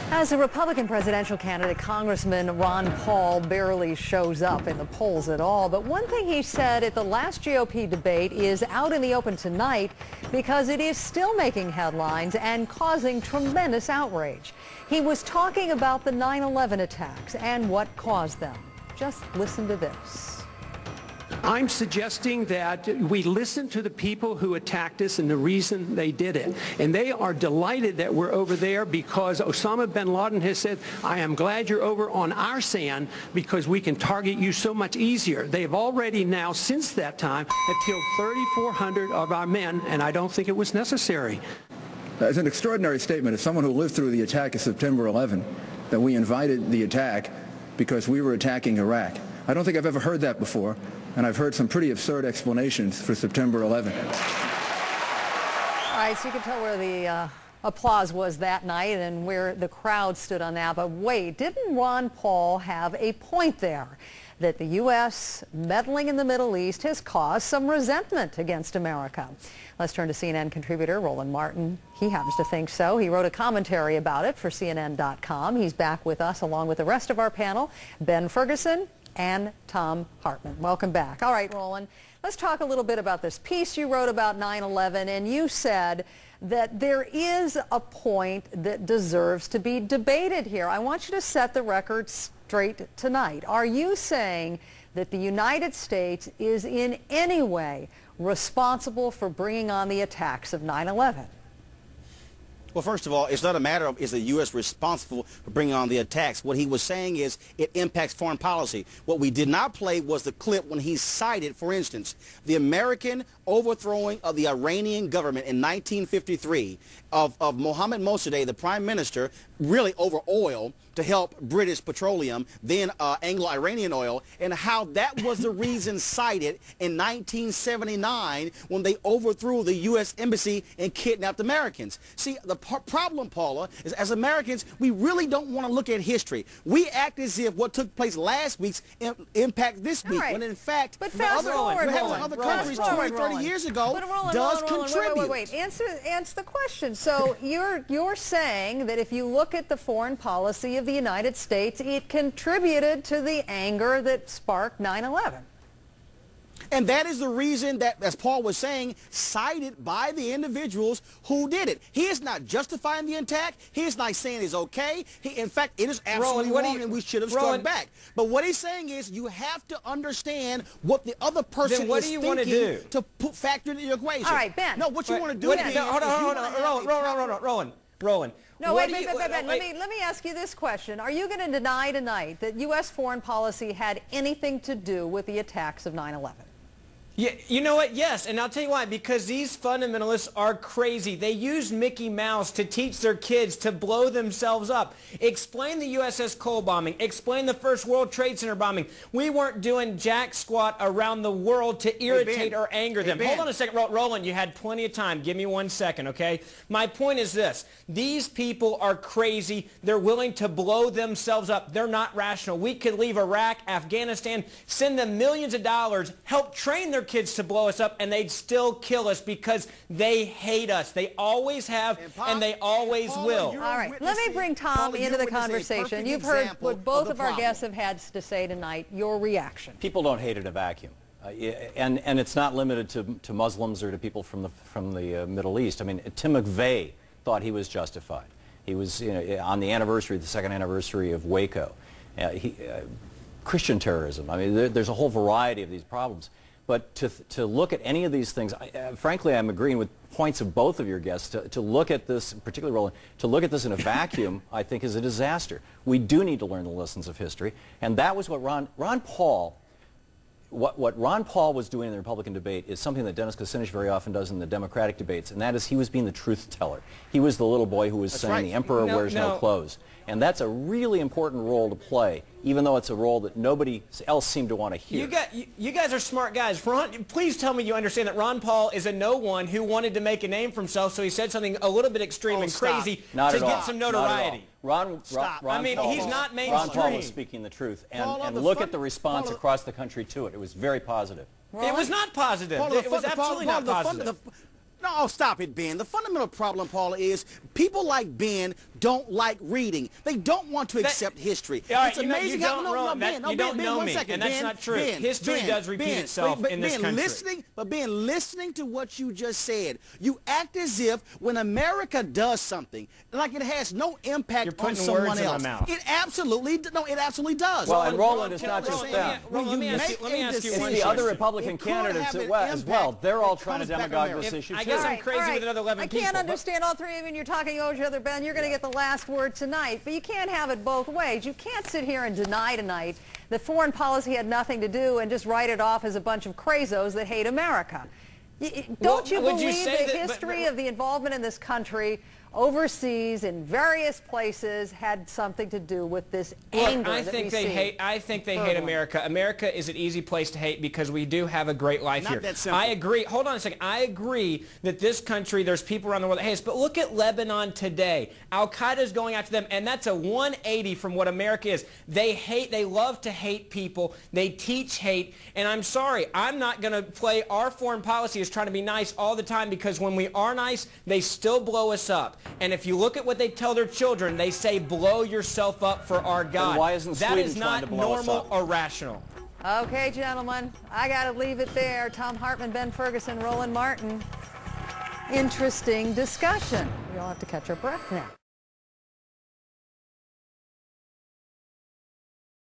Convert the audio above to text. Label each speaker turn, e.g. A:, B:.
A: As a Republican presidential candidate, Congressman Ron Paul barely shows up in the polls at all. But one thing he said at the last GOP debate is out in the open tonight because it is still making headlines and causing tremendous outrage. He was talking about the 9/11 attacks and what caused them. Just listen to this.
B: I'm suggesting that we listen to the people who attacked us and the reason they did it. And they are delighted that we're over there because Osama bin Laden has said, I am glad you're over on our sand because we can target you so much easier. They've already now, since that time, have killed 3,400 of our men, and I don't think it was necessary.
C: It's an extraordinary statement of someone who lived through the attack of September 11, that we invited the attack because we were attacking Iraq. I don't think I've ever heard that before, and I've heard some pretty absurd explanations for September 11.
A: All right, so you can tell where the applause was that night and where the crowd stood on that. But wait, didn't Ron Paul have a point there? That the U.S. meddling in the Middle East has caused some resentment against America. Let's turn to CNN contributor Roland Martin. He happens to think so. He wrote a commentary about it for CNN.com. He's back with us along with the rest of our panel, Ben Ferguson and Thom Hartmann. Welcome back. All right, Roland, let's talk a little bit about this piece you wrote about 9/11, and you said that there is a point that deserves to be debated here. I want you to set the record straight tonight. Are you saying that the United States is in any way responsible for bringing on the attacks of 9/11?
D: Well, first of all, it's not a matter of is the U.S. responsible for bringing on the attacks. What he was saying is it impacts foreign policy. What we did not play was the clip when he cited, for instance, the American overthrowing of the Iranian government in 1953 of Mohammad Mossadegh, the prime minister, really over oil to help British petroleum, then Anglo-Iranian oil, and how that was the reason cited in 1979 when they overthrew the U.S. embassy and kidnapped Americans. See, the problem, Paula, is as Americans, we really don't want to look at history. We act as if what took place last week's impact this week, when in fact,
A: but fast forward,
D: other countries 20, 30 years ago does contribute.
A: Wait. Answer the question. So you're saying that if you look at the foreign policy of the United States, it contributed to the anger that sparked 9/11.
D: And that is the reason that, as Paul was saying, cited by the individuals who did it. He is not justifying the attack. He is not saying it's okay. In fact, it is absolutely wrong and we should have struck back. But what he's saying is you have to understand what the other person is thinking to factor into your equation.
A: All right, Ben.
D: No, what you want to do is...
E: Hold on, Roland.
A: No, wait, let me ask you this question. Are you going to deny tonight that U.S. foreign policy had anything to do with the attacks of 9/11?
E: Yeah, you know what? Yes, and I'll tell you why. Because these fundamentalists are crazy. They use Mickey Mouse to teach their kids to blow themselves up. Explain the USS Cole bombing. Explain the first World Trade Center bombing. We weren't doing jack squat around the world to irritate or anger them. Hold on a second, Roland. You had plenty of time. Give me 1 second, okay? My point is this. These people are crazy. They're willing to blow themselves up. They're not rational. We could leave Iraq, Afghanistan, send them millions of dollars, help train their kids to blow us up, and they'd still kill us because they hate us. They always have, and they always will.
A: All right, let me bring Thom into the conversation. You've heard what both of our guests have had to say tonight. Your reaction?
F: People don't hate in a vacuum. And it's not limited to Muslims or to people from the Middle East. I mean, Tim McVeigh thought he was justified. He was, on the anniversary, the second anniversary of Waco. Christian terrorism. I mean, there's a whole variety of these problems. But to look at any of these things, frankly, I'm agreeing with points of both of your guests. To look at this, particularly Roland, to look at this in a vacuum, I think is a disaster. We do need to learn the lessons of history. And that was what Ron Paul was doing in the Republican debate is something that Dennis Kucinich very often does in the Democratic debates, and that is he was being the truth teller. He was the little boy who was saying the emperor wears no clothes. And that's a really important role to play, even though it's a role that nobody else seemed to want to hear.
E: You guys are smart guys. Please tell me you understand that Ron Paul is a no one who wanted to make a name for himself, so he said something a little bit extreme and crazy to get some notoriety.
F: Ron
E: he's not mainstream.
F: Ron Paul was speaking the truth, and look at the response across the country to it. It was very positive.
E: It was not positive. It was absolutely not positive.
D: No, stop it, Ben. The fundamental problem, Paula, is people like Ben don't like reading. They don't want to accept history.
E: Right,
D: it's amazing how
E: you don't know me, and that's not true. History does repeat itself in this country.
D: Ben, listening to what you just said, you act as if when America does something, like it has no impact on someone else. It absolutely does.
F: Well, and Roland, it's not just them.
E: Let me ask you one
F: It's the other Republican candidates as well. They're all trying to demagogue this issue, too.
E: I guess I'm crazy with another 11 people.
A: I can't understand all three of you, and you're talking over each other, Ben. You're going to get the last word tonight, but you can't have it both ways. You can't sit here and deny tonight that foreign policy had nothing to do and just write it off as a bunch of crazos that hate America. Don't you believe the history of the involvement in this country overseas in various places had something to do with this anger
E: I think they hate America. America is an easy place to hate because we do have a great life here.
D: Not that simple.
E: I agree. Hold on a second. I agree that this country, there's people around the world that hate us, but look at Lebanon today. Al-Qaeda is going after them, and that's a 180 from what America is. They love to hate people. They teach hate, and I'm sorry, I'm not going to play our foreign policy as trying to be nice all the time, because when we are nice, they still blow us up. And if you look at what they tell their children, they say, blow yourself up for our God.
F: And why isn't Sweden
E: that is not normal or rational.
A: Okay, gentlemen, I got to leave it there. Thom Hartmann, Ben Ferguson, Roland Martin. Interesting discussion. We all have to catch our breath now.